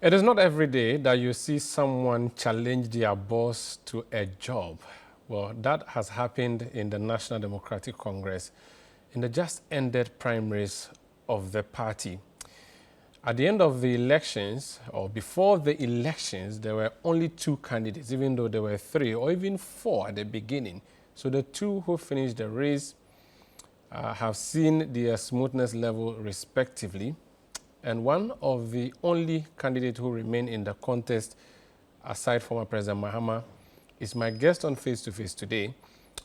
It is not every day that you see someone challenge their boss to a job. Well, that has happened in the National Democratic Congress in the just ended primaries of the party. At the end of the elections, or before the elections, there were only two candidates, even though there were three or even four at the beginning. So the two who finished the race have seen their smoothness level respectively. And one of the only candidates who remain in the contest, aside from President Mahama, is my guest on Face to Face today.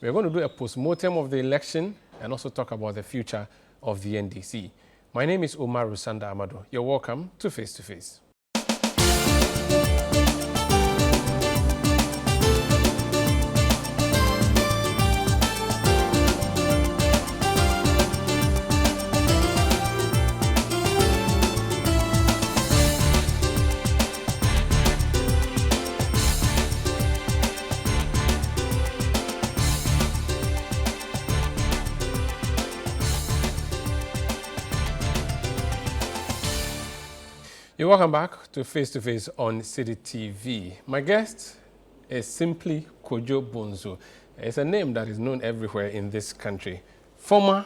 We're going to do a post-mortem of the election and also talk about the future of the NDC. My name is Omar Rusanda Amado. You're welcome to Face to Face. You're welcome back to Face on Citi TV. My guest is simply Kojo Bonsu. It's a name that is known everywhere in this country. Former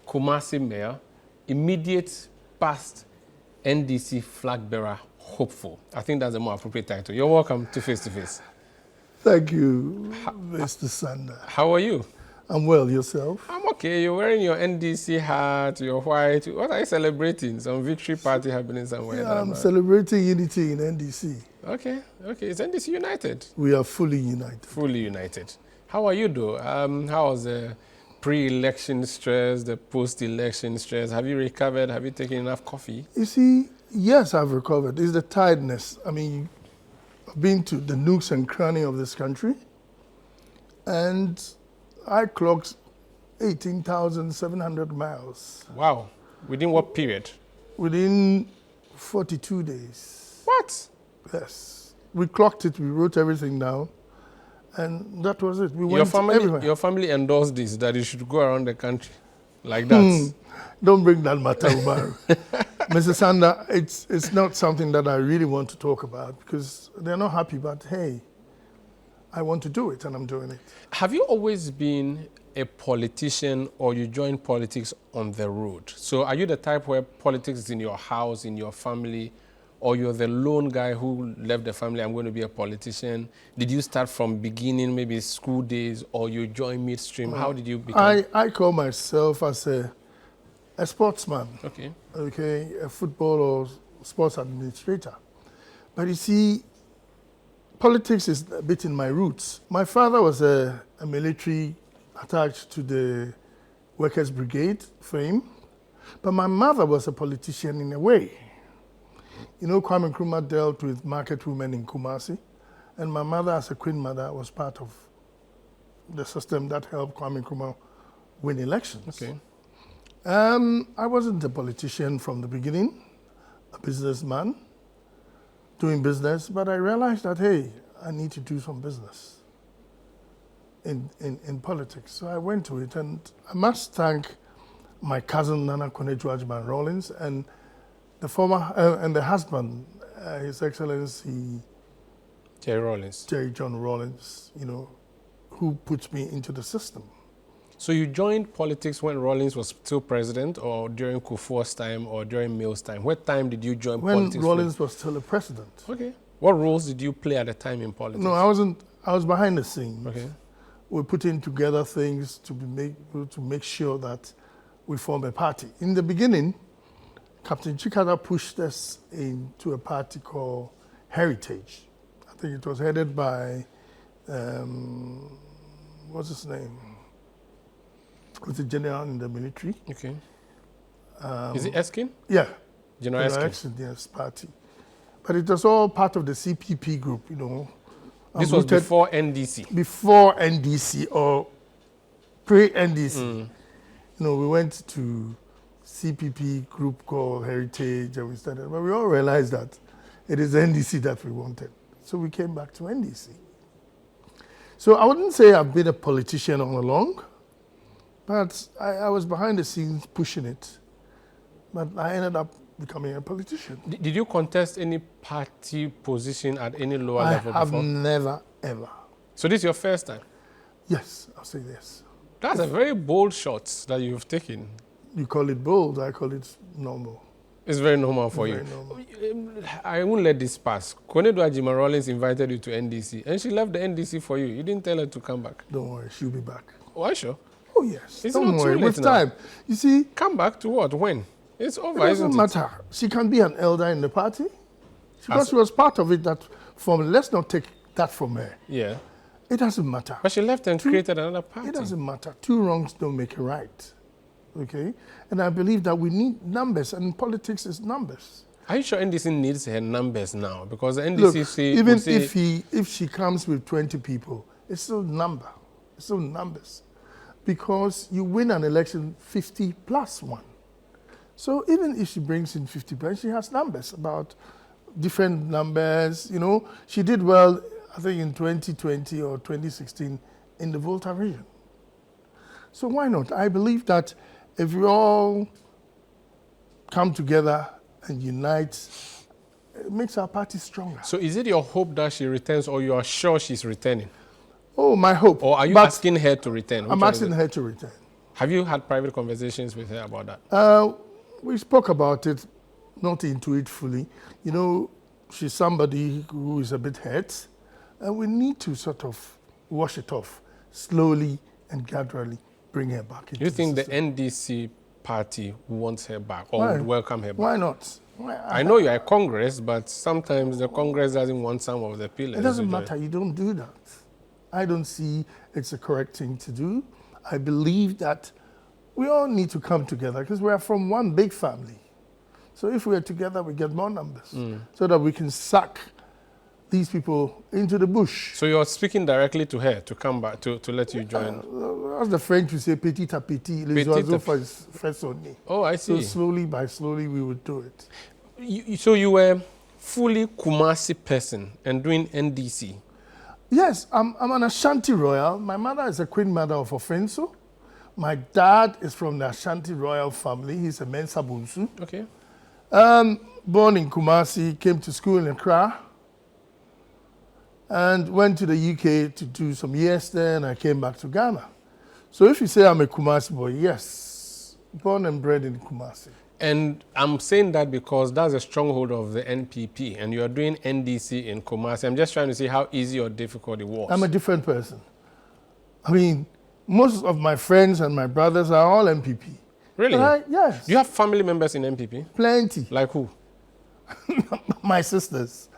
Kumasi mayor, immediate past NDC flag bearer hopeful. I think that's a more appropriate title. You're welcome to Face. Thank you, Mr. Sander. How are you? I'm well, yourself? I'm okay. You're wearing your NDC hat, you're white. What are you celebrating? Some victory party happening somewhere? Yeah, I'm celebrating unity in NDC. Okay. It's NDC United. We are fully united. Fully united. How are you, though? How was the pre-election stress, the post-election stress? Have you recovered? Have you taken enough coffee? You see, yes, I've recovered. It's the tiredness. I mean, I've been to the nooks and crannies of this country, and I clocked 18,700 miles. Wow. Within what period? Within 42 days. What? Yes. We clocked it, we wrote everything down, and that was it. We went everywhere. Your family endorsed this, that you should go around the country like that? Don't bring that matter, Umaru. Mr. Sander, it's not something that I really want to talk about because they're not happy, but hey, I want to do it, and I'm doing it. Have you always been a politician, or you joined politics on the road? So are you the type where politics is in your house, in your family, or you're the lone guy who left the family, I'm going to be a politician? Did you start from beginning, maybe school days, or you joined midstream? How did you become? I call myself as a sportsman, okay, a football or sports administrator. But you see, politics is a bit in my roots. My father was a military attached to the Workers' Brigade frame, but my mother was a politician in a way. You know, Kwame Nkrumah dealt with market women in Kumasi, and my mother, as a queen mother, was part of the system that helped Kwame Nkrumah win elections. Okay. I wasn't a politician from the beginning, a businessman, doing business, but I realized that, hey, I need to do some business in politics. So I went to it, and I must thank my cousin, Nana Koneju Rawlings, and the former, and the husband, His Excellency Jerry John Rawlings, you know, who put me into the system. So you joined politics when Rawlings was still president, or during Kufuor's time, or during Mills' time? What time did you join politics? When Rawlings was still a president. Okay. What roles did you play at the time in politics? No, I wasn't. I was behind the scenes. Okay. We're putting together things to make sure that we form a party. In the beginning, Captain Chikada pushed us into a party called Heritage. I think it was headed by, what's his name? Was a general in the military. Okay. Is it Eskin? Yeah. General Eskin? Yes, party. But it was all part of the CPP group, you know. This was before NDC? Before NDC or pre-NDC. You know, we went to CPP group called Heritage, and we started, but we all realized that it is NDC that we wanted. So we came back to NDC. So I wouldn't say I've been a politician all along, but I was behind the scenes pushing it. But I ended up becoming a politician. Did you contest any party position at any lower level before? I have never, ever. So this is your first time? Yes, I'll say yes. That's a very bold shot that you've taken. You call it bold, I call it normal. It's very normal for you. Normal. I won't let this pass. Konedu Ajima Rawlings invited you to NDC, and she left the NDC for you. You didn't tell her to come back. Don't worry, she'll be back. Oh, are you sure? Oh, yes. It's Don't not worry, too late with now. time. You see, come back to what? When? It's over, it isn't doesn't matter. She can be an elder in the party because she was part of it. Let's not take that from her. Yeah. It doesn't matter. But she left and created another party. It doesn't matter. Two wrongs don't make a right. Okay? And I believe that we need numbers, and politics is numbers. Are you sure NDC needs her numbers now? Because the NDC Look, say... even if she comes with 20 people, it's still number. It's still numbers. Because you win an election 50 plus 1. So even if she brings in 50%, she has numbers about different numbers. You know, she did well, I think, in 2020 or 2016 in the Volta region. So why not? I believe that if we all come together and unite, it makes our party stronger. So is it your hope that she returns, or you are sure she's returning? Oh, my hope. Or are you asking her to return? I'm asking her to return. Have you had private conversations with her about that? We spoke about it, not into it fully. You know, she's somebody who is a bit hurt, and we need to sort of wash it off slowly and gradually bring her back into You think the system. NDC party wants her back or would welcome her back? Why not? I know you're a Congress, but sometimes the Congress doesn't want some of the pillars. It doesn't matter. You don't do that. I don't see it's a correct thing to do. I believe that we all need to come together because we are from one big family. So if we are together, we get more numbers so that we can suck these people into the bush. So you're speaking directly to her to come back, to let you join? As the French would say, petit à petit, les oiseaux font au nid. Oh, I see. So slowly by slowly, we would do it. So you were fully Kumasi person and doing NDC? Yes, I'm an Ashanti royal. My mother is a queen mother of Ofenso. My dad is from the Ashanti royal family. He's a Mensa Bonsu. Okay. Born in Kumasi, came to school in Accra, and went to the UK to do some years there, and I came back to Ghana. So if you say I'm a Kumasi boy, yes, born and bred in Kumasi. And I'm saying that because that's a stronghold of the NPP, and you are doing NDC in Kumasi. I'm just trying to see how easy or difficult it was. I'm a different person. I mean, most of my friends and my brothers are all NPP. Really? Yes. Do you have family members in NPP? Plenty. Like who? My sisters,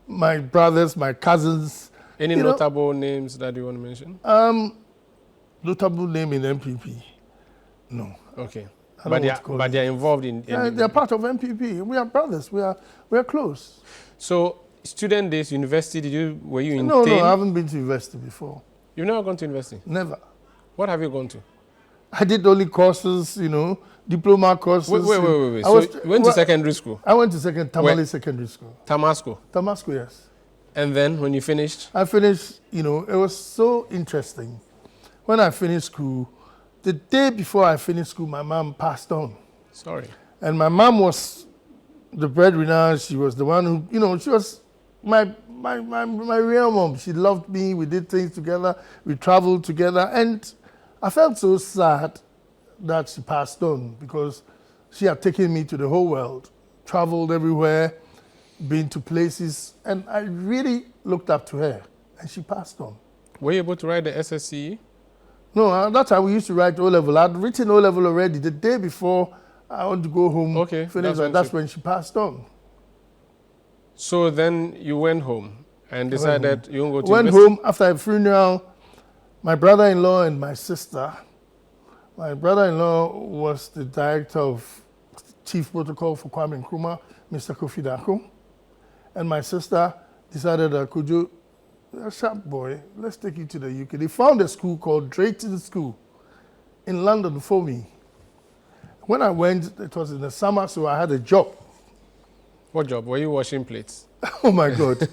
my brothers, my cousins. Any notable names that you want to mention? Notable name in NPP? No. Okay. But they're involved in... They're part of NPP. We are brothers. We are close. So, student days, university, were you in No, I haven't been to university before. You've never gone to university? Never. What have you gone to? I did only courses, diploma courses. Wait. So you went to secondary school? I went to Tamale Secondary School. Tamasco? Tamasco, yes. And then when you finished? I finished, it was so interesting. When I finished school, the day before I finished school, my mom passed on. Sorry. And my mom was the breadwinner. She was the one who, she was my real mom. She loved me. We did things together. We traveled together. And I felt so sad that she passed on because she had taken me to the whole world, traveled everywhere, been to places, and I really looked up to her, and she passed on. Were you able to write the SSCE? No, at that time we used to write O-level. I'd written O-level already. The day before I want to go home, finish, that's when she passed on. So then you went home and decided you won't go to university? Went home after a funeral. My brother-in-law and my sister. My brother-in-law was the director of Chief Protocol for Kwame Nkrumah, Mr. Kofi Dako. And my sister decided that Kojo, a sharp boy, let's take you to the UK. They found a school called Drayton School in London for me. When I went, it was in the summer, so I had a job. What job? Were you washing plates? Oh my God.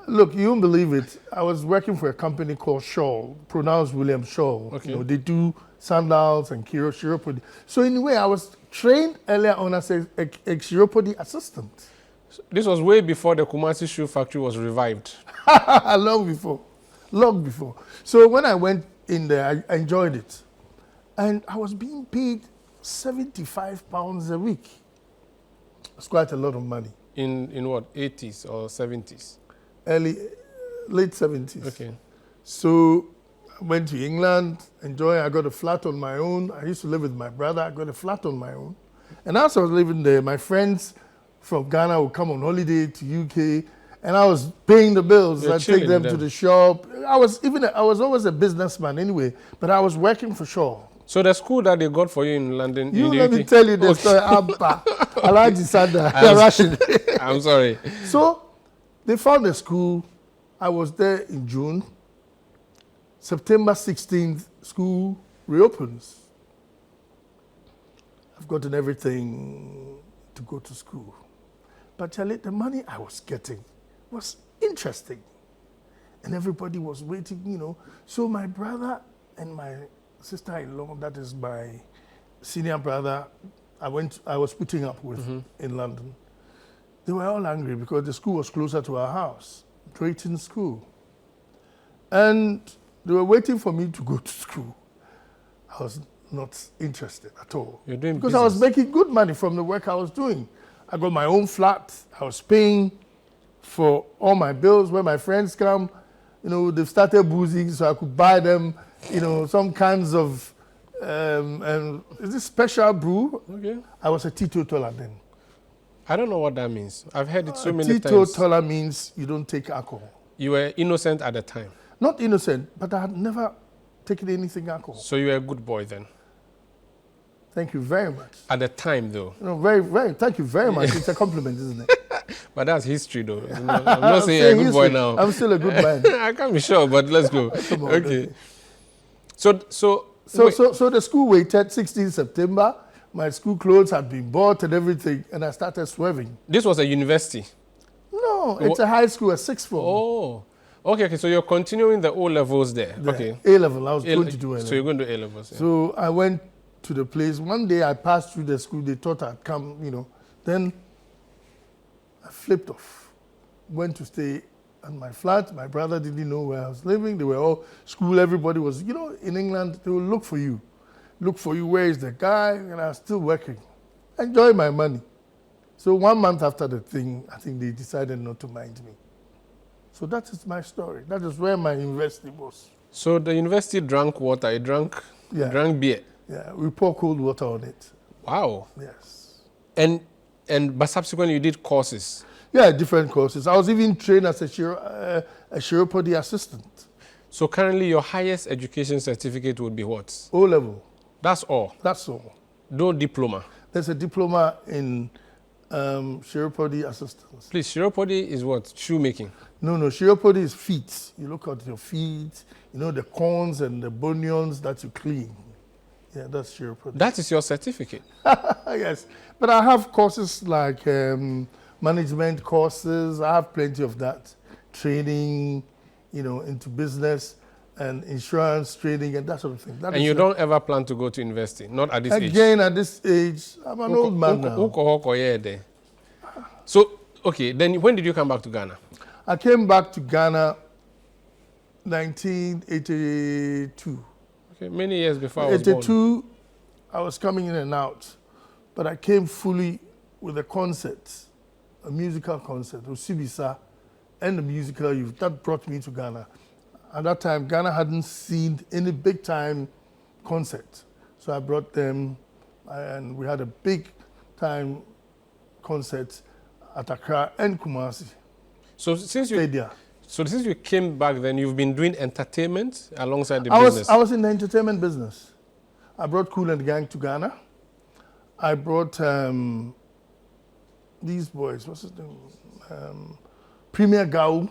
Look, you won't believe it. I was working for a company called Shaw, pronounced William Shaw. Okay. You know, they do sandals and chiropody. So in a way, I was trained earlier on as a chiropody assistant. This was way before the Kumasi shoe factory was revived. Long before. Long before. So when I went in there, I enjoyed it. And I was being paid £75 a week. It's quite a lot of money. In what, 80s or 70s? Late 70s. Okay. So I went to England, I got a flat on my own. I used to live with my brother. I got a flat on my own. And as I was living there, my friends from Ghana would come on holiday to UK, and I was paying the bills. I'd take them to the shop. I was always a businessman anyway, but I was working for Shaw. So the school that they got for you in London... Let me tell you the story. Abba, Alaji Sada, Rashid. I'm sorry. So they found a school. I was there in June. September 16th, school reopens. I've gotten everything to go to school. But Charlie, the money I was getting was interesting. And everybody was waiting, you know. So my brother and my sister-in-law, that is my senior brother, I was putting up with in London. They were all angry because the school was closer to our house, Drayton School. And they were waiting for me to go to school. I was not interested at all. You're doing because business. I was making good money from the work I was doing. I got my own flat. I was paying for all my bills. When my friends come, you know, they've started boozing, so I could buy them, you know, some kinds of, is this special brew? Okay. I was a teetotaler then. I don't know what that means. I've heard it so many times. Teetotaler means you don't take alcohol. You were innocent at the time. Not innocent, but I had never taken anything alcohol. So you were a good boy then? Thank you very much. At the time, though? No, thank you very much. It's a compliment, isn't it? But that's history, though. I'm not saying you're a good history. boy now. I'm still a good man. I can't be sure, but let's go. Come on, okay. So the school waited 16th September. My school clothes had been bought and everything, and I started swerving. This was a university? No, it's a high school, a sixth form. Oh. Okay, so you're continuing the O-levels there. Okay. A-level, I was going to do A-level. So you're going to do A-levels, yeah. So I went to the place. One day I passed through the school. They thought I'd come, you know. Then I flipped off, went to stay at my flat. My brother didn't know where I was living. They were all school. Everybody was, you know, in England, they will look for you. Look for you, where is the guy? And I was still working. Enjoy my money. So 1 month after the thing, I think they decided not to mind me. So that is my story. That is where my university was. So the university drank water, it drank beer? Yeah, we pour cold water on it. Wow. Yes. But subsequently you did courses? Yeah, different courses. I was even trained as a chiropody assistant. So currently your highest education certificate would be what? O-level. That's all? That's all. No diploma? There's a diploma in chiropody assistance. Please, chiropody is what? Shoemaking? No, chiropody is feet. You look at your feet, you know, the corns and the bunions that you clean. Yeah, that's chiropody. That is your certificate? Yes. But I have courses like management courses. I have plenty of that. Training, you know, into business and insurance trading and that sort of thing. And you don't ever plan to go to university? Not at this age? Again, at this age, I'm an old man now. So, okay, then when did you come back to Ghana? I came back to Ghana 1982. Okay, many years before I was born. 82, I was coming in and out, but I came fully with a concert, a musical concert, Osibisa, and the musical youth. That brought me to Ghana. At that time, Ghana hadn't seen any big-time concert. So I brought them, and we had a big-time concert at Accra and Kumasi. So since you came back, then you've been doing entertainment alongside the business? I was in the entertainment business. I brought Kool and the Gang to Ghana. I brought these boys, what's his name? Premier Gao.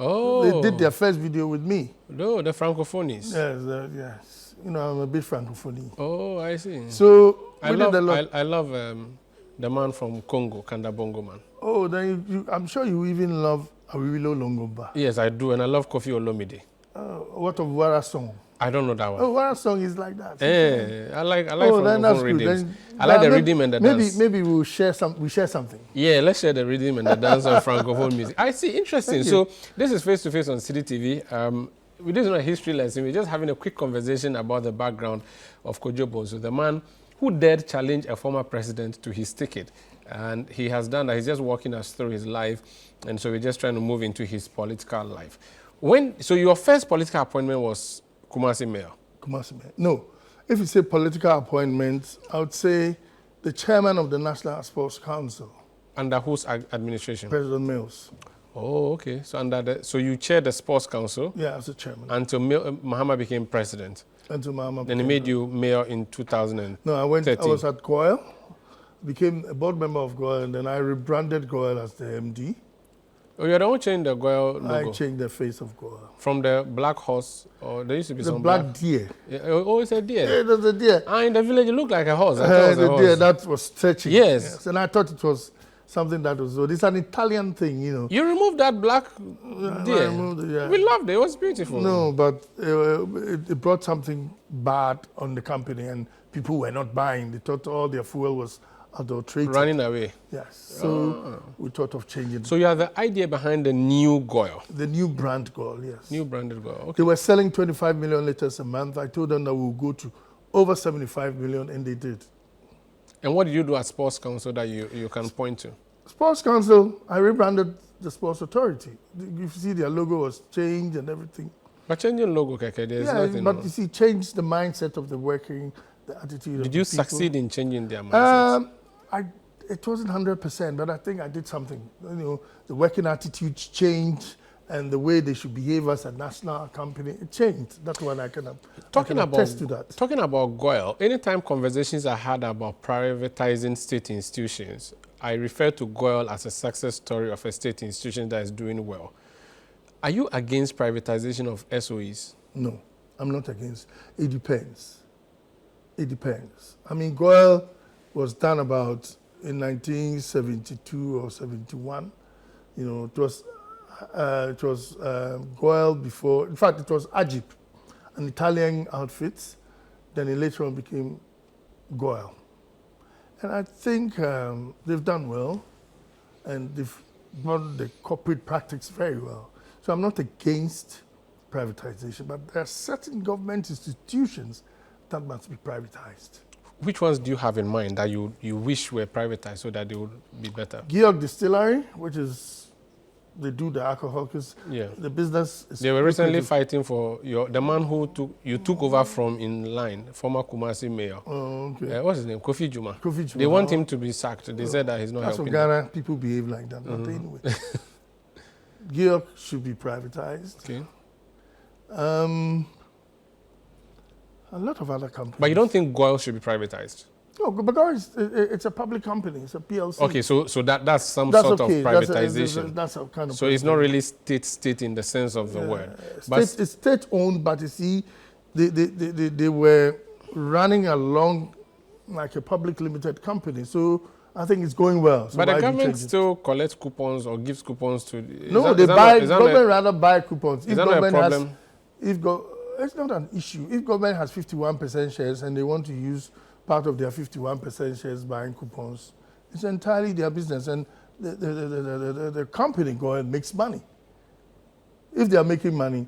Oh. They did their first video with me. No, the Francophonies. Yes, yes. You know, I'm a bit Francophone. Oh, I see. So I love The man from Congo, Kandabongo man. Oh, then I'm sure you even love Awilo Longomba. Yes, I do, and I love Kofi Olomide. What of Wara song? I don't know that one. Oh, Wara song is like that. I like that's rhythms. Then, I like the rhythm and the dance. Maybe we'll share something. Yeah, let's share the rhythm and the dance of Francophone music. I see, interesting. So this is Face to Face on Citi TV. We didn't know a history lesson. We're just having a quick conversation about the background of Kojo Bonsu, the man who dared challenge a former president to his ticket. And he has done that. He's just walking us through his life. And so we're just trying to move into his political life. So your first political appointment was Kumasi Mayor? Kumasi Mayor. No. If you say political appointments, I would say the chairman of the National Sports Council. Under whose administration? President Mills. Oh, okay. So you chaired the Sports Council? Yeah, as a chairman. Until Mahama became president? Until Mahama. Then he made you mayor in 2013? No, I was at GOIL, became a board member of GOIL, and then I rebranded GOIL as the MD. Oh, you don't change the GOIL logo? I changed the face of GOIL. From the black horse, or there used to be some black deer. Yeah, oh, it's a deer? Yeah, there's a deer. In the village, it looked like a horse. I thought it was a horse. Deer, that was stretching. Yes. And I thought it was something that was good. It's an Italian thing, you know. You removed that black deer? I removed it, yeah. We loved it. It was beautiful. No, but it brought something bad on the company, and people were not buying. They thought all their fuel was adulterated. Running away. Yes. So we thought of changing. So you are the idea behind the new GOIL? The new brand GOIL, yes. New branded GOIL. Okay. They were selling 25 million liters a month. I told them that we'll go to over 75 million, and they did. And what did you do at Sports Council that you can point to? Sports Council, I rebranded the Sports Authority. You see their logo was changed and everything. But changing logo, Keke, there's nothing. But you see, changed the mindset of the working, the attitude. Did you succeed in changing their mindset? It wasn't 100%, but I think I did something. You know, the working attitude changed, and the way they should behave as a national company, it changed. That's what I can attest to that. Talking about GOIL, anytime conversations are had about privatizing state institutions, I refer to GOIL as a success story of a state institution that is doing well. Are you against privatization of SOEs? No, I'm not against. It depends. It depends. I mean, GOIL was done about in 1972 or 71. You know, it was GOIL before. In fact, it was Agip, an Italian outfit. Then it later on became GOIL. And I think they've done well, and they've done the corporate practice very well. So I'm not against privatization, but there are certain government institutions that must be privatized. Which ones do you have in mind that you wish were privatized so that they would be better? Georg Distillery, which is, they do the alcohol, because the business is... They were recently fighting for the man who took over from in line, former Kumasi mayor. Oh, okay. What's his name? Kofi Juma. Kofi Juma. They want him to be sacked. They said that he's not helping. That's Ghana, people behave like that. But anyway, Georg should be privatized. Okay. A lot of other companies. But you don't think GOIL should be privatized? No, because it's a public company. It's a PLC. Okay, so that's some sort of privatization. That's a kind of. So it's not really state in the sense of the word. It's state-owned, but you see, they were running along like a public limited company. So I think it's going well. So but the government still collects coupons or gives coupons to... Government rather buy coupons. Is that not a problem? It's not an issue. If government has 51% shares and they want to use part of their 51% shares buying coupons, it's entirely their business. And the company GOIL makes money. If they are making money...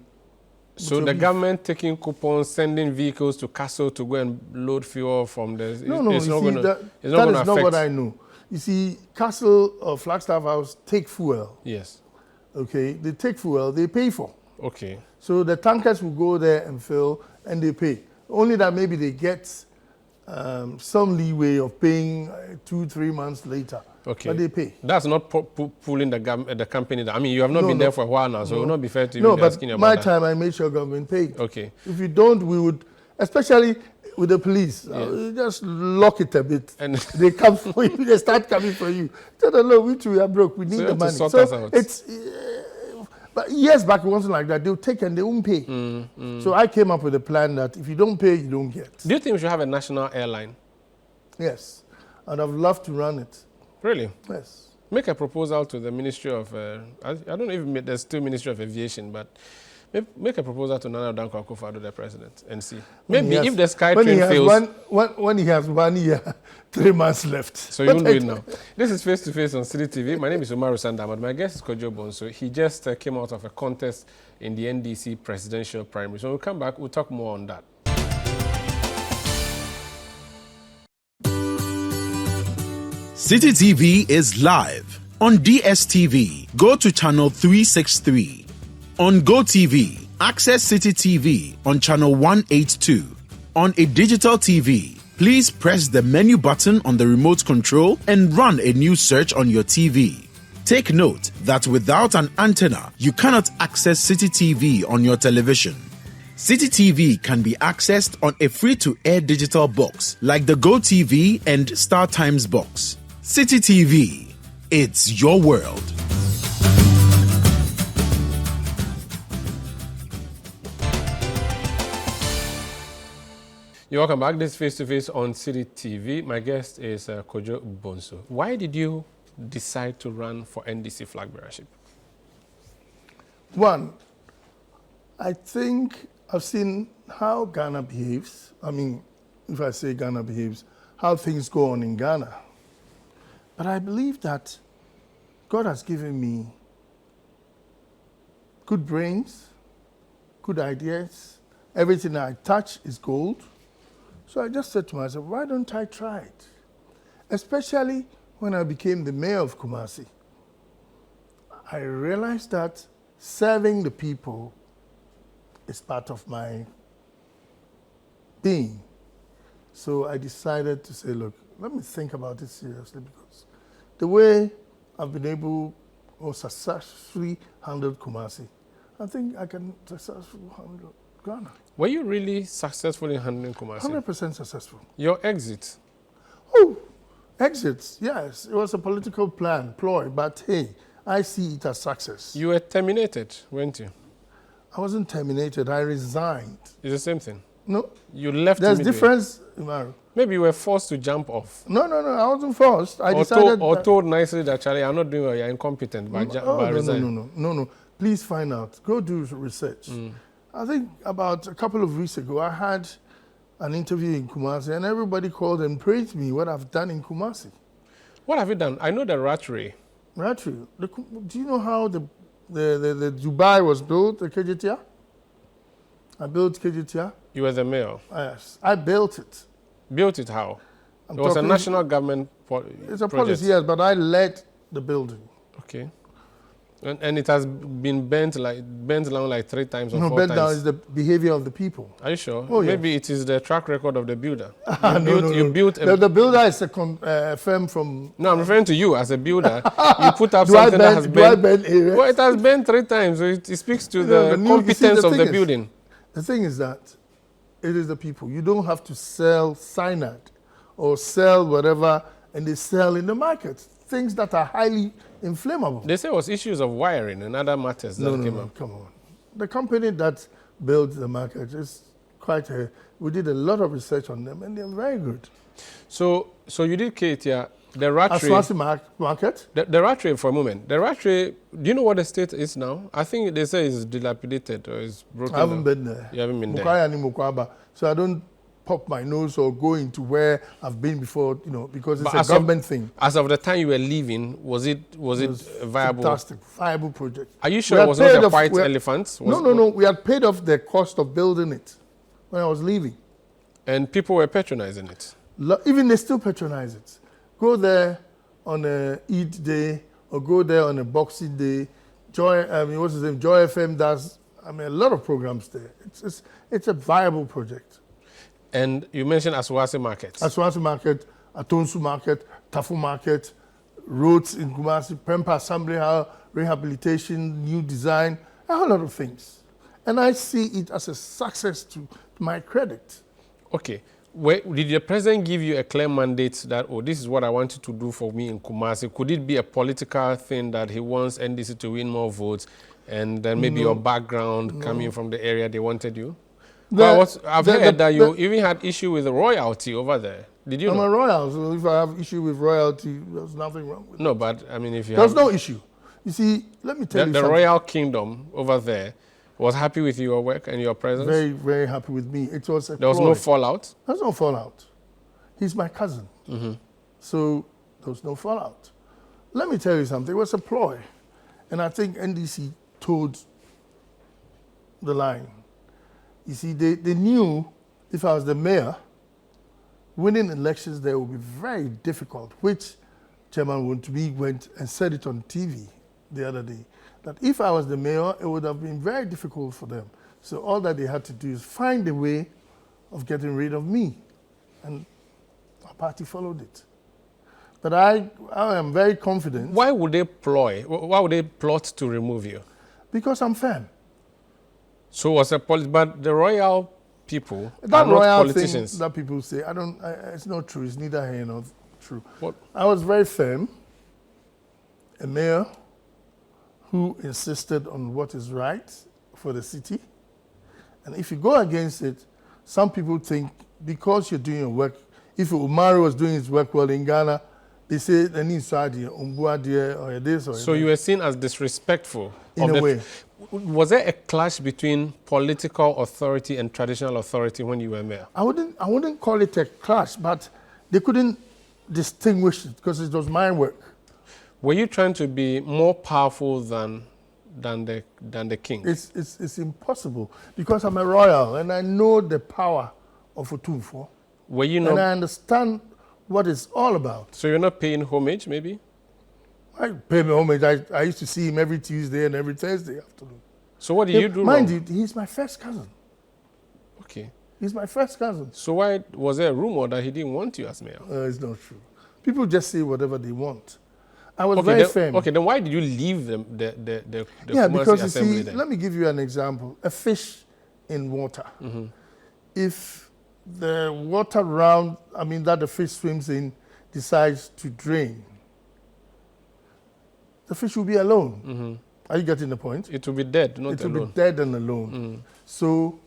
So the government taking coupons, sending vehicles to Castle to go and load fuel from the... that is not what I know. You see, Castle or Flagstaff House take fuel. Yes. Okay, they take fuel, they pay for. Okay. So the tankers will go there and fill, and they pay. Only that maybe they get some leeway of paying 2-3 months later. Okay. But they pay. That's not pulling the company down. I mean, you have not been there for a while now, so it will not be fair to you asking about that. My time, I made sure government paid. Okay. If you don't, we would, especially with the police, just lock it a bit. And they come for you. They start coming for you. Tell them, look, we are broke. We need the money. So it's... But years back, it wasn't like that. They'll take and they won't pay. So I came up with a plan that if you don't pay, you don't get. Do you think we should have a national airline? Yes. I'd have loved to run it. Really? Yes. Make a proposal to the Ministry of, I don't know if there's still Ministry of Aviation, but make a proposal to Nana Dankwa Akufo-Addo, the president, and see. Maybe if the SkyTrain fails... When he has 1 year, 3 months left. So you won't do it now. This is Face to Face on Citi TV. My name is Umaru Sandamad. My guest is Kojo Bonsu. He just came out of a contest in the NDC presidential primary. So when we come back, we'll talk more on that. Citi TV is live on DSTV. Go to channel 363. On GoTV, access Citi TV on channel 182. On a digital TV, please press the menu button on the remote control and run a new search on your TV. Take note that without an antenna, you cannot access Citi TV on your television. Citi TV can be accessed on a free-to-air digital box like the GoTV and StarTimes box. Citi TV, it's your world. You're welcome back. This is Face to Face on Citi TV. My guest is Kojo Bonsu. Why did you decide to run for NDC flag bearership? One, I think I've seen how Ghana behaves. I mean, if I say Ghana behaves, how things go on in Ghana. But I believe that God has given me good brains, good ideas. Everything I touch is gold. So I just said to myself, why don't I try it? Especially when I became the mayor of Kumasi. I realized that serving the people is part of my being. So I decided to say, look, let me think about it seriously, because the way I've been able to successfully handle Kumasi, I think I can successfully handle Ghana. Were you really successful in handling Kumasi? 100% successful. Your exit? Oh, exits, yes. It was a political ploy, but hey, I see it as success. You were terminated, weren't you? I wasn't terminated, I resigned. It's the same thing? No. You left There's midway. difference, Umaru. Maybe you were forced to jump off. No, I wasn't forced. I decided... told nicely that, Charlie, I'm not doing well, you're incompetent, by resign. No. Please find out. Go do research. I think about a couple of weeks ago, I had an interview in Kumasi, and everybody called and praised me what I've done in Kumasi. What have you done? I know the Ratri. Ratri. Do you know how the Dubai was built, the KJTR? I built KJTR. You were the mayor? Yes. I built it. Built it how? It was a national government project. It's a policy, yes, but I led the building. Okay. And it has been bent down like 3 times or 4 times. No, bent down is the behavior of the people. Are you sure? Oh, maybe yes. It is the track record of the builder. You built the builder is a firm from... No, I'm referring to you as a builder. You put up something that has bent... Well, it has bent 3 times, so it speaks to the competence of the building. The thing is that it is the people. You don't have to sell cyanide or sell whatever, and they sell in the market. Things that are highly inflammable. They say it was issues of wiring and other matters that came up. Come on. The company that built the market is we did a lot of research on them, and they're very good. So you did KTR, the Ratri... Aswasi market? The Ratri, for a moment. The Ratri, do you know what the state is now? I think they say it's dilapidated or it's broken. I haven't been there. You haven't been there? Mukwaba. So I don't pop my nose or go into where I've been before, because it's a government thing. As of the time you were leaving, was it viable? Fantastic, viable project. Are you sure it was not a white elephant? No. We had paid off the cost of building it when I was leaving. And people were patronizing it? Even they still patronize it. Go there on a Eid day or go there on a Boxing day. Joy FM does, a lot of programs there. It's a viable project. And you mentioned Aswasi Market. Aswasi Market, Atonsu Market, Tafu Market, roads in Kumasi, Prempa Assembly Hall, rehabilitation, new design, a whole lot of things. And I see it as a success to my credit. Okay. Did the president give you a clear mandate that, this is what I want you to do for me in Kumasi? Could it be a political thing that he wants NDC to win more votes and then maybe your background coming from the area they wanted you? I've heard that you even had issue with the royalty over there. Did you I'm know? a royal, so if I have issue with royalty, there's nothing wrong with it. No, but I mean, if you There's have... no issue. You see, let me tell you The something. royal kingdom over there was happy with your work and your presence? Very, very happy with me. It was a There was no fallout? There's no fallout. He's my cousin. So there was no fallout. Let me tell you something. It was a ploy. And I think NDC told the line. You see, they knew if I was the mayor, winning elections there would be very difficult, which Chairman Wontumi went and said it on TV the other day, that if I was the mayor, it would have been very difficult for them. So all that they had to do is find a way of getting rid of me. And our party followed it. But I am very confident. Why would they ploy? Why would they plot to remove you? Because I'm firm. So was but the royal people That are not royal politicians. thing that people say, it's not true. It's neither here nor true. What? I was very firm. A mayor who insisted on what is right for the city. And if you go against it, some people think because you're doing your work, if Umaru was doing his work well in Ghana, they say they need Saudi, Umbuadie, or this or So you were seen as disrespectful. In a way. Was there a clash between political authority and traditional authority when you were mayor? I wouldn't call it a clash, but they couldn't distinguish it because it was my work. Were you trying to be more powerful than the king? It's impossible because I'm a royal and I know the power of Otumfo. Were you not? And I understand what it's all about. So you're not paying homage, maybe? I pay me homage. I used to see him every Tuesday and every Thursday afternoon. So what did you do Mind wrong? you, he's my first cousin. Okay. He's my first cousin. So why was there a rumor that he didn't want you as mayor? It's not true. People just say whatever they want. I was very firm. Okay, then why did you leave the Yeah, Kumasi because you assembly see, then? let me give you an example. A fish in water. If the water around, that the fish swims in, decides to drain, the fish will be alone. Are you getting the point? It will be dead, not It will alone. be dead and alone. So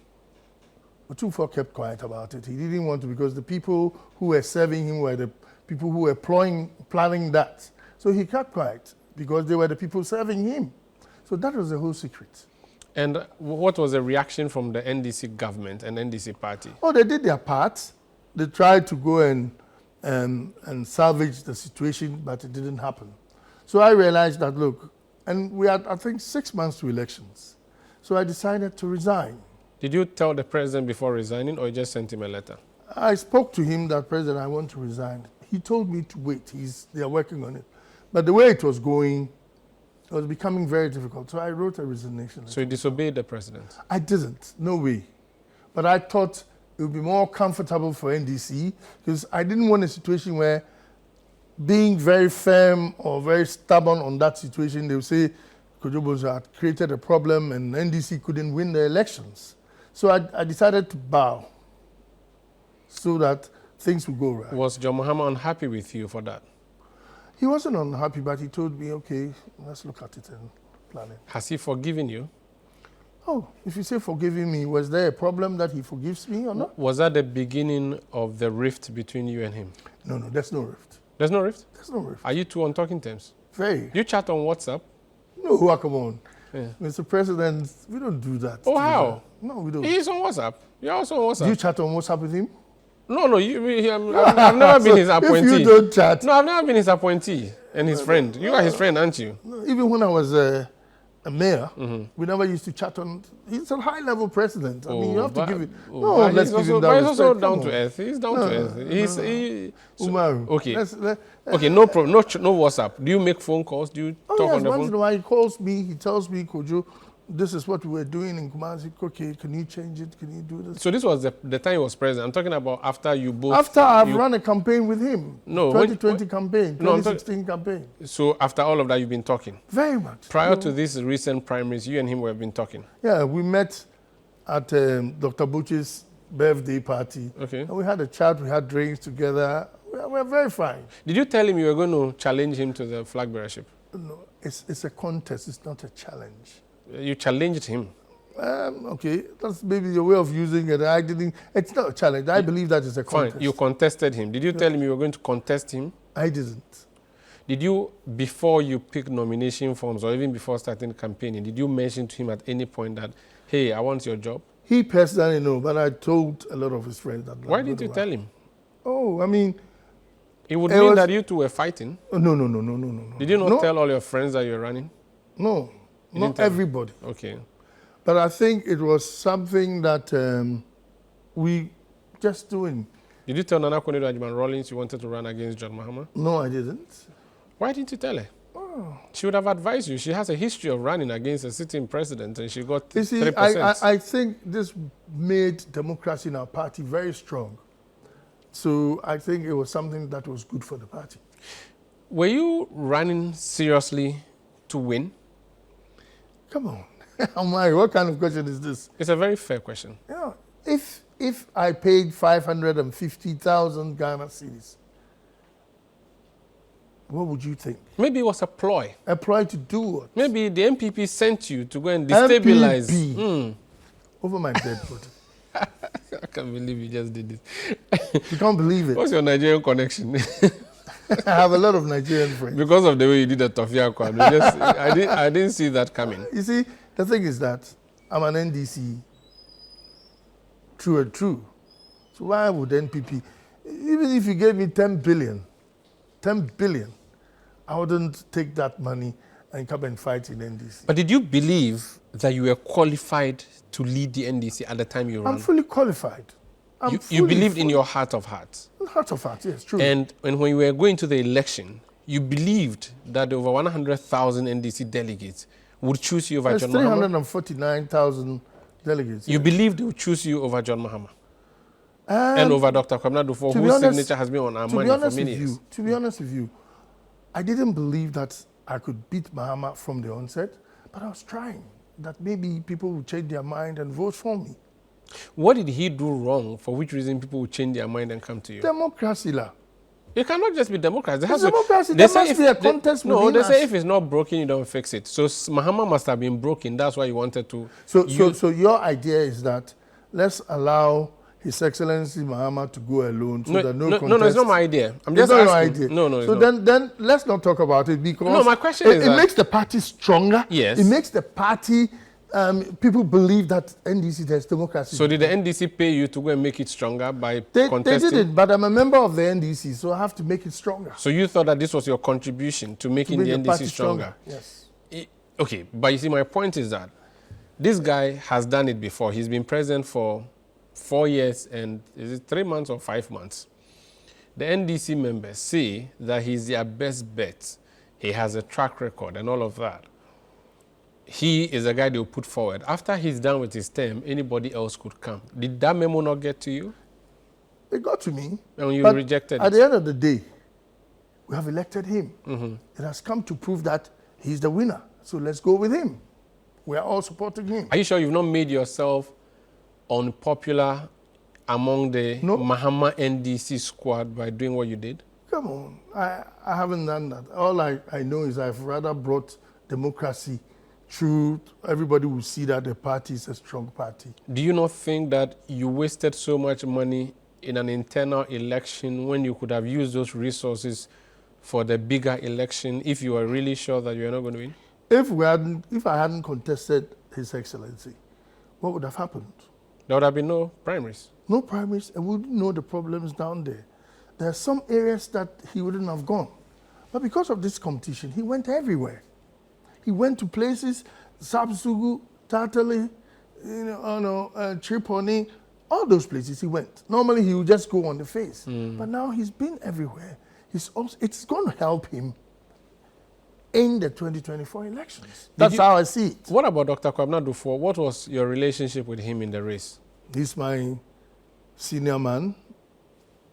Otumfo kept quiet about it. He didn't want to because the people who were serving him were the people who were planning that. So he kept quiet because they were the people serving him. So that was the whole secret. And what was the reaction from the NDC government and NDC party? Oh, they did their part. They tried to go and salvage the situation, but it didn't happen. So I realized that, look, and we had, I think, 6 months to elections. So I decided to resign. Did you tell the president before resigning or you just sent him a letter? I spoke to him that, President, I want to resign. He told me to wait. They are working on it. But the way it was going, it was becoming very difficult. So I wrote a resignation. So you disobeyed the president? I didn't. No way. But I thought it would be more comfortable for NDC because I didn't want a situation where being very firm or very stubborn on that situation, they would say Kojo Bonsu had created a problem and NDC couldn't win the elections. So I decided to bow so that things would go right. Was John Mahama unhappy with you for that? He wasn't unhappy, but he told me, okay, let's look at it and plan it. Has he forgiven you? Oh, if you say forgiving me, was there a problem that he forgives me or not? Was that the beginning of the rift between you and him? No, there's no rift. There's no rift? There's no rift. Are you two on talking terms? Very. You chat on WhatsApp? No, come on. Yeah. Mr. President, we don't do that. Oh, how? No, we don't. He's on WhatsApp. You're also on WhatsApp. Do you chat on WhatsApp with him? No, I've never been his appointee. If you don't chat. No, I've never been his appointee and his friend. You are his friend, aren't you? No, even when I was a mayor, we never used to chat on. He's a high-level president. You have to give it. Let's give him that But he's respect. also down to earth. He's down to earth. Umaru. Okay. Okay, no problem. No WhatsApp. Do you make phone calls? Do you talk Yes, on the once phone? in a while he calls me. He tells me, Kojo, this is what we were doing in Kumasi. Okay, can you change it? Can you do this? So this was the time he was president. I'm talking about after you both... After I've run a campaign with him. No. 2020 campaign, 2016 campaign. So after all of that, you've been talking? Very much. Prior to these recent primaries, you and him have been talking? Yeah, we met at Dr. Buchi's birthday party. Okay. And we had a chat, we had drinks together. We were very fine. Did you tell him you were going to challenge him to the flag bearership? No, it's a contest, it's not a challenge. You challenged him? Okay, that's maybe your way of using it. It's not a challenge. I believe that is a contest. Fine, you contested him. Did you tell him you were going to contest him? I didn't. Did you, before you picked nomination forms or even before starting campaigning, did you mention to him at any point that, hey, I want your job? He personally no, but I told a lot of his friends that. Why didn't you tell him? Oh, I mean, it would mean that you two were fighting. No. Did you not tell all your friends that you're running? No, not everybody. Okay. But I think it was something that we just doing. Did you tell Nana Konado Rawlings you wanted to run against John Mahama? No, I didn't. Why didn't you tell her? Oh. She would have advised you. She has a history of running against a sitting president and she got 3%. I think this made democracy in our party very strong. So I think it was something that was good for the party. Were you running seriously to win? Come on. Omari, what kind of question is this? It's a very fair question. Yeah, if I paid 550,000 Ghana cedis, what would you think? Maybe it was a ploy. A ploy to do what? Maybe the MPP sent you to go and destabilize. MPP? Over my dead body. I can't believe you just did this. You can't believe it. What's your Nigerian connection? I have a lot of Nigerian friends. Because of the way you did the Tofia Kwan. I didn't see that coming. You see, the thing is that I'm an NDC, true and true. So why would NPP, even if you gave me 10 billion, I wouldn't take that money and come and fight in NDC. But did you believe that you were qualified to lead the NDC at the time you ran? I'm fully qualified. You believed in your heart of hearts? Heart of hearts, yes, true. And when you were going to the election, you believed that over 100,000 NDC delegates would choose you over John Mahama? 349,000 delegates. You believed they would choose you over John Mahama? And over Dr. Kwabena Dufo, whose signature has been on our money for many years. To be honest with you, I didn't believe that I could beat Mahama from the onset, but I was trying. That maybe people would change their mind and vote for me. What did he do wrong for which reason people would change their mind and come to you? Democracy, la. It cannot just be democracy. Democracy. There must be a contest. No, they say if it's not broken, you don't fix it. So Mahama must have been broken. That's why you wanted to. So your idea is that let's allow His Excellency Mahama to go alone, so that no contest. No, it's not my idea. I'm just asking. Your idea. No. So then let's not talk about it because my question is it makes the party stronger. Yes. It makes the party. People believe that NDC has democracy. So did the NDC pay you to go and make it stronger by contesting? They did it, but I'm a member of the NDC, so I have to make it stronger. So you thought that this was your contribution to making the NDC stronger? Yes. Okay, but you see, my point is that this guy has done it before. He's been president for 4 years and is it 3 months or 5 months? The NDC members say that he's their best bet. He has a track record and all of that. He is a guy they will put forward. After he's done with his term, anybody else could come. Did that memo not get to you? It got to me. And you rejected it? At the end of the day, we have elected him. Mm-hmm. It has come to prove that he's the winner. So let's go with him. We are all supporting him. Are you sure you've not made yourself unpopular among the Mahama NDC squad by doing what you did? Come on. I haven't done that. All I know is I've rather brought democracy. True, everybody will see that the party is a strong party. Do you not think that you wasted so much money in an internal election when you could have used those resources for the bigger election if you were really sure that you were not going to win? If I hadn't contested His Excellency, what would have happened? There would have been no primaries. No primaries, and we wouldn't know the problems down there. There are some areas that he wouldn't have gone. But because of this competition, he went everywhere. He went to places, Sabsugu, Tatale, Tripoli, all those places he went. Normally he would just go on the face. But now he's been everywhere. It's going to help him in the 2024 elections. That's how I see it. What about Dr. Kwabena Dufo? What was your relationship with him in the race? He's my senior man.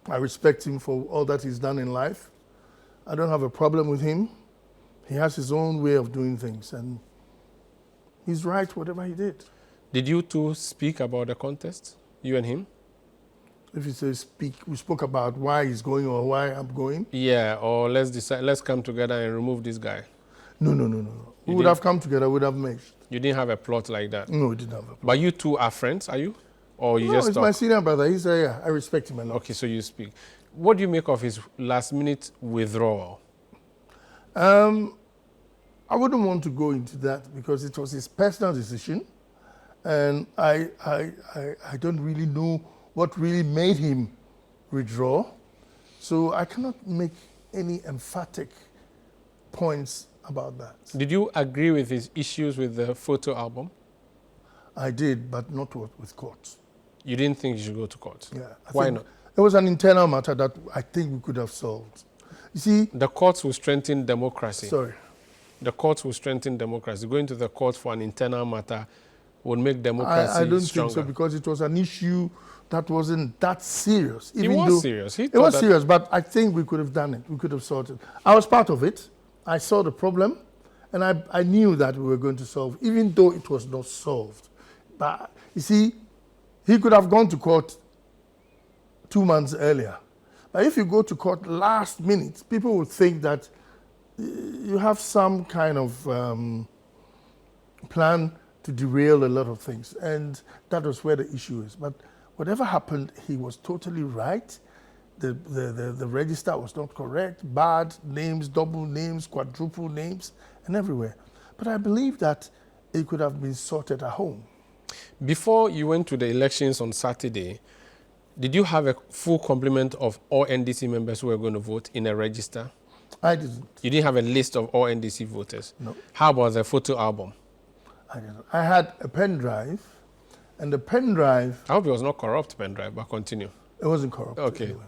I respect him for all that he's done in life. I don't have a problem with him. He has his own way of doing things, and he's right, whatever he did. Did you two speak about the contest, you and him? If you say speak, we spoke about why he's going or why I'm going? Yeah, or let's decide, let's come together and remove this guy. No. We would have come together, we would have merged. You didn't have a plot like that? No, we didn't have a plot. But you two are friends, are you? Or you no, just he's talk? my senior brother. He's I respect him a lot. Okay, so you speak. What do you make of his last-minute withdrawal? I wouldn't want to go into that because it was his personal decision, and I don't really know what really made him withdraw. So I cannot make any emphatic points about that. Did you agree with his issues with the photo album? I did, but not with court. You didn't think you should go to court? Yeah. Why not? It was an internal matter that I think we could have solved. You see... The courts will strengthen democracy. Sorry. The courts will strengthen democracy. Going to the court for an internal matter would make democracy I don't stronger. think so, because it was an issue that wasn't that serious. It was serious. It was serious, but I think we could have done it. We could have sorted it. I was part of it. I saw the problem, and I knew that we were going to solve, even though it was not solved. But you see, he could have gone to court 2 months earlier. But if you go to court last minute, people would think that you have some kind of plan to derail a lot of things. And that was where the issue is. But whatever happened, he was totally right. The register was not correct. Bad names, double names, quadruple names, and everywhere. But I believe that it could have been sorted at home. Before you went to the elections on Saturday, did you have a full complement of all NDC members who were going to vote in a register? I didn't. You didn't have a list of all NDC voters? No. How about the photo album? I didn't. I had a pen drive, and the pen drive... I hope it was not corrupt pen drive, but continue. It wasn't corrupt. Okay. Anyway.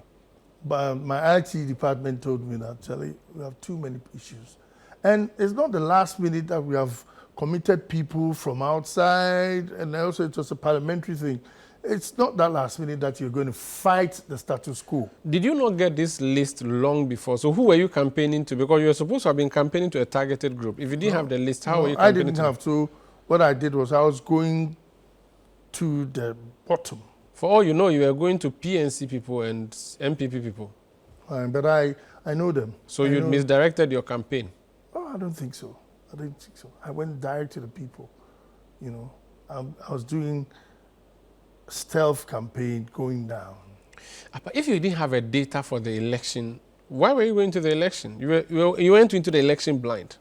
But my IT department told me that, Charlie, we have too many issues. And it's not the last minute that we have committed people from outside, and also it was a parliamentary thing. It's not that last minute that you're going to fight the status quo. Did you not get this list long before? So who were you campaigning to? Because you were supposed to have been campaigning to a targeted group. If you didn't have the list, how were you campaigning? I didn't have to. What I did was I was going to the bottom. For all you know, you were going to PNC people and MPP people. But I know them. So you misdirected your campaign? Oh, I don't think so. I don't think so. I went direct to the people. You know, I was doing stealth campaign going down. But if you didn't have a data for the election, why were you going to the election? You went into the election blind.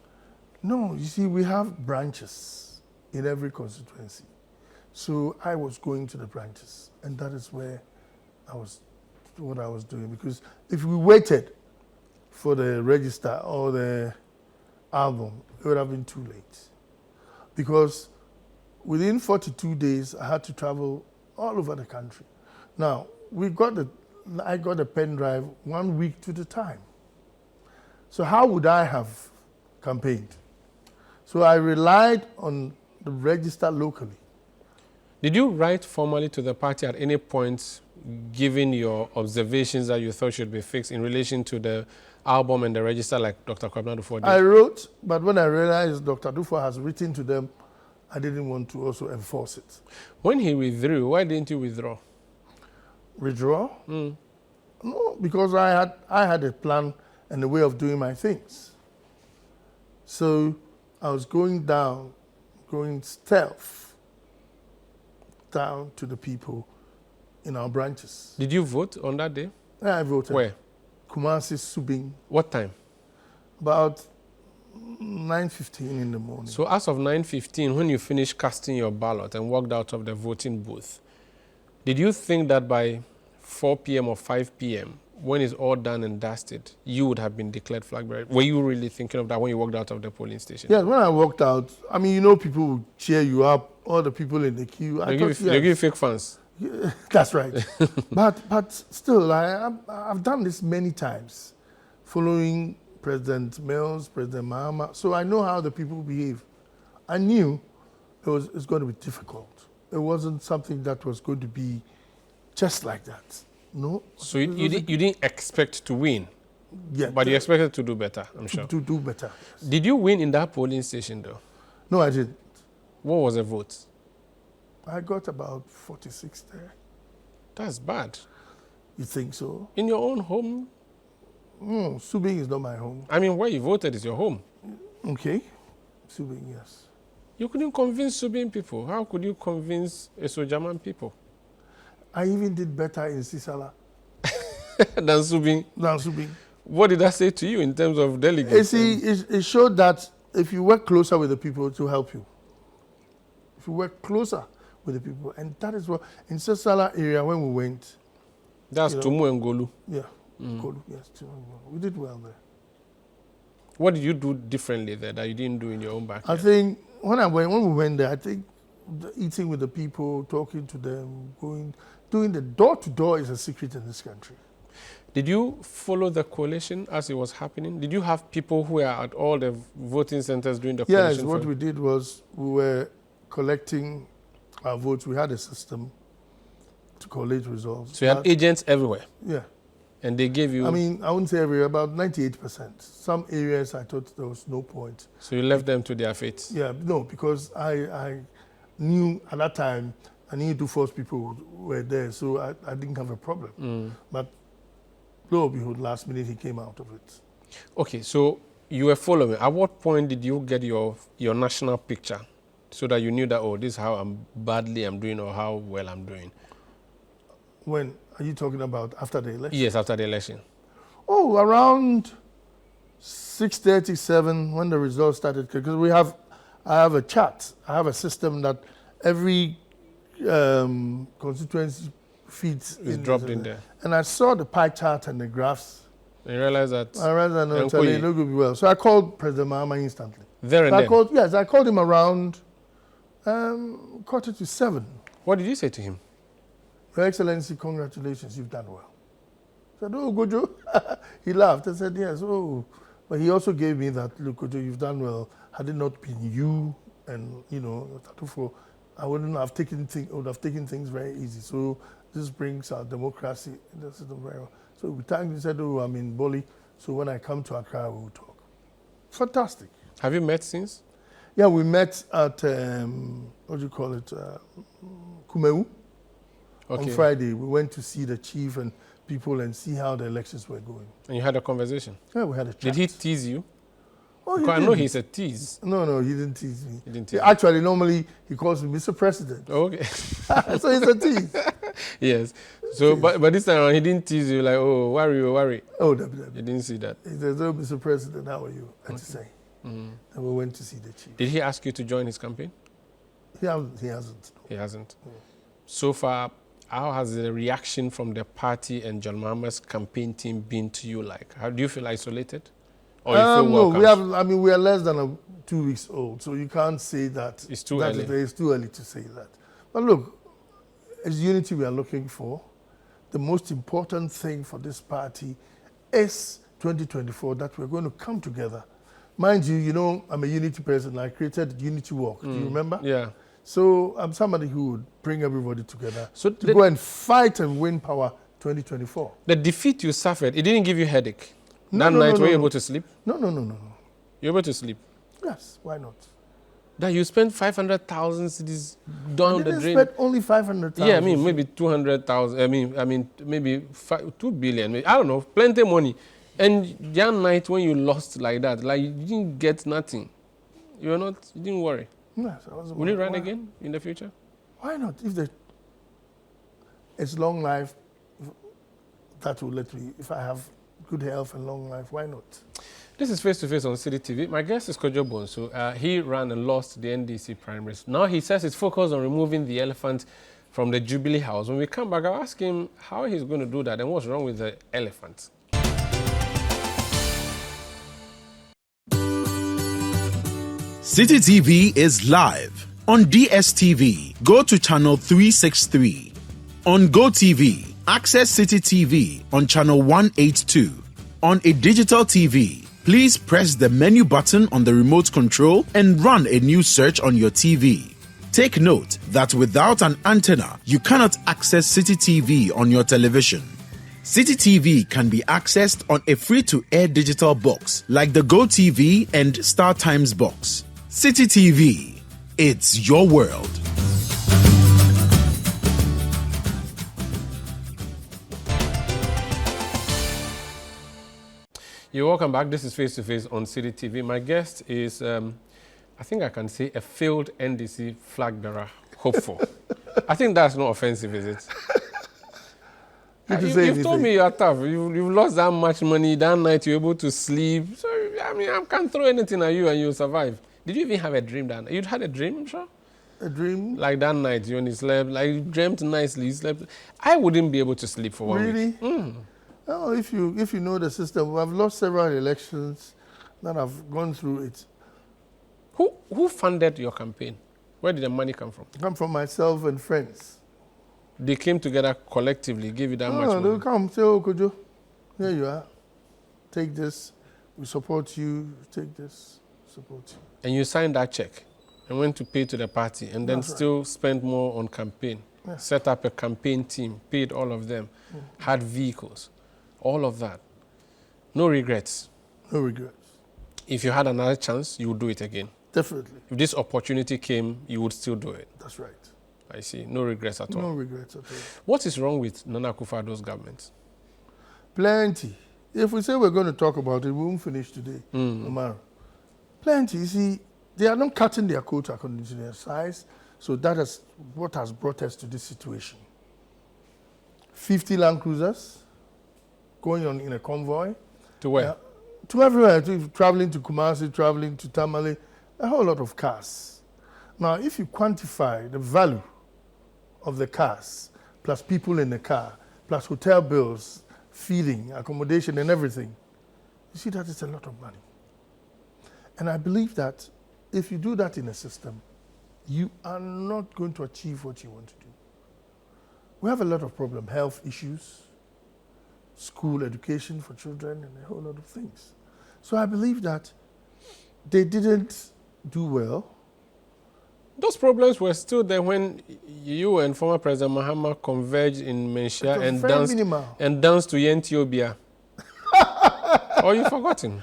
No, you see, we have branches in every constituency. So I was going to the branches, and that is where what I was doing. Because if we waited for the register or the album, it would have been too late. Because within 42 days, I had to travel all over the country. Now, I got a pen drive 1 week to the time. So how would I have campaigned? So I relied on the register locally. Did you write formally to the party at any point, given your observations that you thought should be fixed in relation to the album and the register, like Dr. Kwabena Dufo did? I wrote, but when I realized Dr. Dufo has written to them, I didn't want to also enforce it. When he withdrew, why didn't you withdraw? Withdraw? No, because I had a plan and a way of doing my things. So I was going stealth down to the people in our branches. Did you vote on that day? Yeah, I voted. Where? Kumasi, Subing. What time? About 9:15 in the morning. So as of 9:15, when you finished casting your ballot and walked out of the voting booth, did you think that by 4 p.m. or 5 p.m., when it's all done and dusted, you would have been declared flag bearer? Were you really thinking of that when you walked out of the polling station? Yes, when I walked out, I mean, you know, people would cheer you up, all the people in the queue. They give you fake fans. Yeah, that's right. but still, I've done this many times, following President Mills, President Mahama, so I know how the people behave. I knew it was going to be difficult. It wasn't something that was going to be just like that. No. So you didn't expect to win? Yeah. But you expected to do better, I'm sure. To do better. Yes. Did you win in that polling station, though? No, I didn't. What was the vote? I got about 46 there. That's bad. You think so? In your own home? Subing is not my home. I mean, where you voted is your home. Okay. Subin, yes. You couldn't convince Subin people. How could you convince Esojaman people? I even did better in Sisala than Subin. Than Subin. What did that say to you in terms of delegates? You see, it showed that if you work closer with the people, it will help you. If you work closer with the people, and that is what in Sisala area when we went. That's Tumu and Golu. Yeah, Golu. Yes, Tumu and Golu. We did well there. What did you do differently there that you didn't do in your own backyard? I think when we went there, I think eating with the people, talking to them, doing the door-to-door is a secret in this country. Did you follow the coalition as it was happening? Did you have people who were at all the voting centers during the coalition? Yes, what we did was we were collecting our votes. We had a system to collate results. So you had agents everywhere? Yeah. And they gave you... I mean, I wouldn't say everywhere, about 98%. Some areas I thought there was no point. So you left them to their fate? Yeah, no, because I knew at that time, I knew 2/4 people were there, so I didn't have a problem. But lo and behold, last minute he came out of it. Okay, so you were following. At what point did you get your national picture so that you knew that, oh, this is how badly I'm doing or how well I'm doing? When are you talking about after the election? Yes, after the election. Oh, around 6:37 when the results started, because I have a chart. I have a system that every constituency feeds is dropped in there. And I saw the pie chart and the graphs. And you realized that... I realized that no, it looked good well. So I called President Mahama instantly. There and then? I called him around 6:45. What did you say to him? Your Excellency, congratulations, you've done well. I said, oh, Kojo. He laughed. I said, yes, oh. But he also gave me that, look, Kojo, you've done well. Had it not been you and, I wouldn't have taken things very easy. So this brings our democracy in the system very well. So we thanked him and said, oh, I'm in Boli. So when I come to Accra, we'll talk. Fantastic. Have you met since? Yeah, we met at, Kumeu. Okay. On Friday, we went to see the chief and people and see how the elections were going. And you had a conversation? Yeah, we had a chat. Did he tease you? Oh, because I know he's a tease. No, he didn't tease me. He didn't tease Actually, normally he calls me Mr. President. Oh, okay. So he's a tease. Yes. So, but this time around, he didn't tease you like, oh, worry. Oh, you didn't see that. He says, oh, Mr. President, how are you? I had to say. And we went to see the chief. Did he ask you to join his campaign? He hasn't. He hasn't. So far, how has the reaction from the party and John Mahama's campaign team been to you like? How do you feel isolated? Or you feel welcome? No, we are less than 2 weeks old, so you can't say that. It's too early. It's too early to say that. But look, it's unity we are looking for. The most important thing for this party is 2024, that we're going to come together. Mind you, I'm a unity person. I created Unity Walk. Do you remember? Yeah. So I'm somebody who would bring everybody together to go and fight and win power 2024. The defeat you suffered, it didn't give you headache? That night, were you able to sleep? No. You were able to sleep? Yes, why not? That you spent 500,000 cities down the drain? I spent only 500,000. Yeah, I mean, maybe 200,000. I mean, maybe 2 billion. Maybe, I don't know, plenty of money. And that night when you lost like that, like you didn't get nothing. You didn't worry. Yes, I wasn't. Will you run again in the future? Why not? It's long life, that will let me. If I have good health and long life, why not? This is Face to Face on Citi TV. My guest is Kojo Bonsu. He ran and lost the NDC primaries. Now he says he's focused on removing the elephant from the Jubilee House. When we come back, I'll ask him how he's going to do that and what's wrong with the elephant. Citi TV is live on DSTV. Go to channel 363. On GoTV, access Citi TV on channel 182. On a digital TV, please press the menu button on the remote control and run a new search on your TV. Take note that without an antenna, you cannot access Citi TV on your television. Citi TV can be accessed on a free-to-air digital box like the GoTV and StarTimes box. Citi TV, it's your world. You're welcome back. This is Face to Face on Citi TV. My guest is I think I can say a failed NDC flag bearer hopeful. I think that's not offensive, is it? You've told me you're tough. You've lost that much money. That night you're able to sleep. So, I mean, I can't throw anything at you and you'll survive. Did you even have a dream that night? You'd had a dream, I'm sure? A dream? Like that night you only slept, like you dreamt nicely, you slept. I wouldn't be able to sleep for 1 week. Really? Mm. Oh, if you know the system, I've lost several elections that I've gone through it. Who funded your campaign? Where did the money come from? Come from myself and friends. They came together collectively, gave you that much money? They'll come, say, oh, Kojo, here you are. Take this, we support you. Take this, support you. And you signed that check and went to pay to the party and then still spent more on campaign. Yeah. Set up a campaign team, paid all of them, had vehicles, all of that. No regrets? No regrets. If you had another chance, you would do it again? Definitely. If this opportunity came, you would still do it? That's right. I see. No regrets at all? No regrets at all. What is wrong with Nana Akufo-Addo's government? Plenty. If we say we're going to talk about it, we won't finish today, tomorrow. Plenty. You see, they are not cutting their coat according to their size, so that is what has brought us to this situation. 50 Land Cruisers going on in a convoy. To where? To everywhere. Traveling to Kumasi, traveling to Tamale, a whole lot of cars. Now, if you quantify the value of the cars, plus people in the car, plus hotel bills, feeding, accommodation, and everything, you see that it's a lot of money. And I believe that if you do that in a system, you are not going to achieve what you want to do. We have a lot of problems, health issues, school education for children, and a whole lot of things. So I believe that they didn't do well. Those problems were still there when you and former President Mahama converged in Menchia and danced to Yentiobia. Or you've forgotten?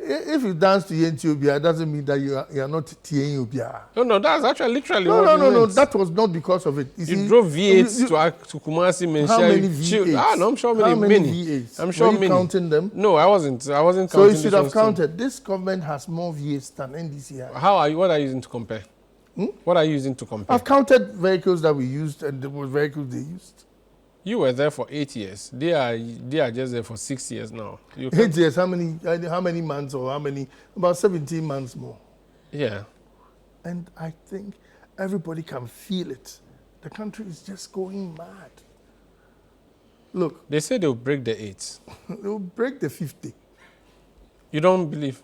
If you dance to Yentiobia, it doesn't mean that you are not Tieniobia. No, that's actually literally No, that was not because of it. You drove V8 to Kumasi, Menchia. How many V8s? No, I'm sure many many. V8s? I'm sure Were you counting them? No, I wasn't counting. So you should have counted. This government has more V8s than NDC has. What are you using to compare? What are you using to compare? I've counted vehicles that we used and the vehicles they used. You were there for 8 years. They are just there for 6 years now. 8 years, how many months or how many? About 17 months more. Yeah. And I think everybody can feel it. The country is just going mad. Look. They say they'll break the 8. They'll break the 50. You don't believe?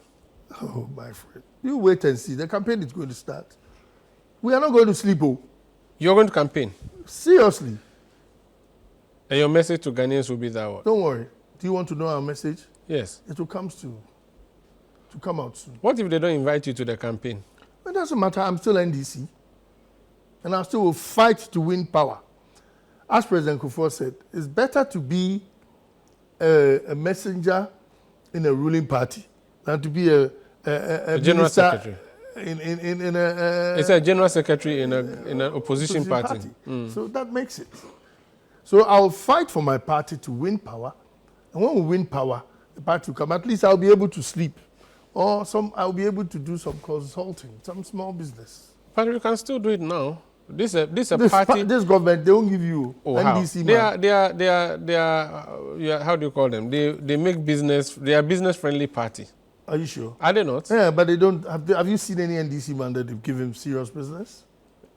Oh, my friend. You wait and see. The campaign is going to start. We are not going to sleep. Oh. You're going to campaign? Seriously. And your message to Ghanaians will be that one? Don't worry. Do you want to know our message? Yes. It will come to come out soon. What if they don't invite you to the campaign? It doesn't matter. I'm still NDC. And I still will fight to win power. As President Kufuor said, it's better to be a messenger in a ruling party than to be a general secretary. It's a general secretary in an opposition party. So that makes it. So I'll fight for my party to win power. And when we win power, the party will come. At least I'll be able to sleep. Or I'll be able to do some consulting, some small business. But you can still do it now. This party. This government, they won't give you NDC money. They are, how do you call them? They make business, they are business-friendly party. Are you sure? Are they not? Yeah, but they don't. Have you seen any NDC man that they've given serious business?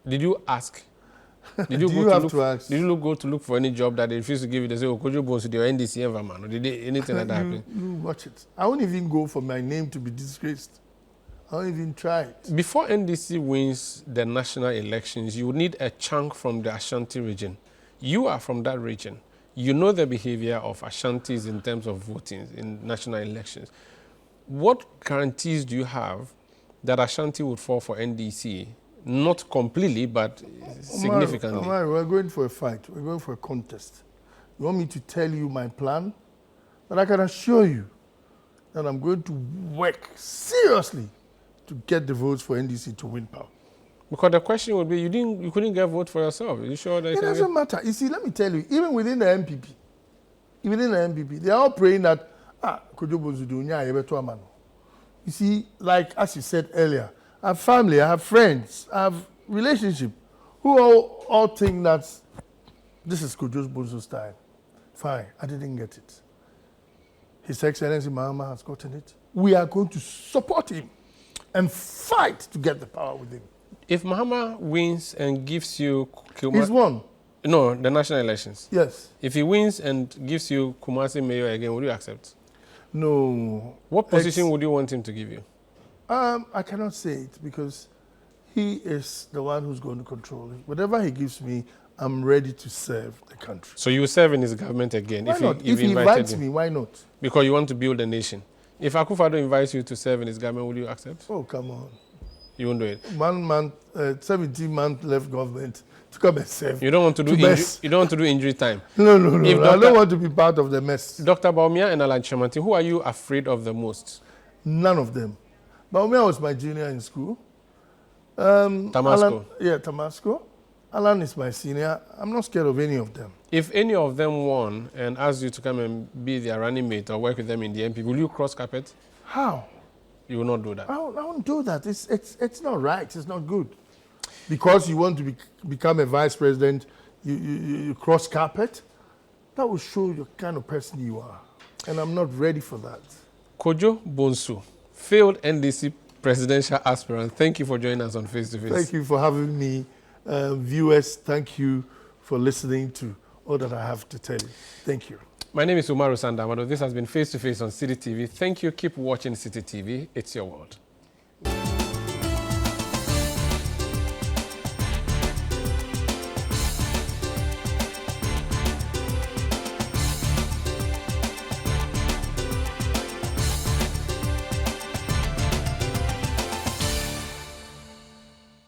Did you ask? Did you go to look for any job that they refuse to give you? They say, oh, Kojo Bonsu, they're NDC ever, man. Or did they, anything like that happen? You watch it. I won't even go for my name to be disgraced. I won't even try it. Before NDC wins the national elections, you need a chunk from the Ashanti region. You are from that region. You know the behavior of Ashantis in terms of voting in national elections. What guarantees do you have that Ashanti would fall for NDC? Not completely, but significantly. Omar, we're going for a fight. We're going for a contest. You want me to tell you my plan? But I can assure you that I'm going to work seriously to get the votes for NDC to win power. Because the question would be, you couldn't get a vote for yourself. Are you sure that it doesn't matter. You see, let me tell you, even within the MPP, they are all praying that Kojo Bonsu do nya yebeto amano. You see, like as you said earlier, I have family, I have friends, I have relationship, who all think that this is Kojo Bonsu's time. Fine, I didn't get it. His Excellency Mahama has gotten it. We are going to support him and fight to get the power with him. If Mahama wins and gives you... He's won. No, the national elections. Yes. If he wins and gives you Kumasi mayor again, would you accept? No. What position would you want him to give you? I cannot say it because he is the one who's going to control it. Whatever he gives me, I'm ready to serve the country. So you will serve in his government again? Why not? If he invites me, why not? Because you want to build a nation. If Akufo-Addo invites you to serve in his government, will you accept? Oh, come on. You won't do it? 1 month, 17 months left government to come and serve. You don't want to do you don't want to do injury time? No. I don't want to be part of the mess. Dr. Baumia and Alan Chamanti, who are you afraid of the most? None of them. Baumia was my junior in school. Tamasco? Tamasco. Alan is my senior. I'm not scared of any of them. If any of them won and asked you to come and be their running mate or work with them in the MP, will you cross carpet? How? You will not do that. I won't do that. It's not right. It's not good. Because you want to become a vice president, you cross carpet. That will show the kind of person you are. And I'm not ready for that. Kojo Bonsu, failed NDC presidential aspirant. Thank you for joining us on Face to Face. Thank you for having me. Viewers, thank you for listening to all that I have to tell you. Thank you. My name is Umaru Sandamado. This has been Face to Face on Citi TV. Thank you. Keep watching Citi TV. It's your world.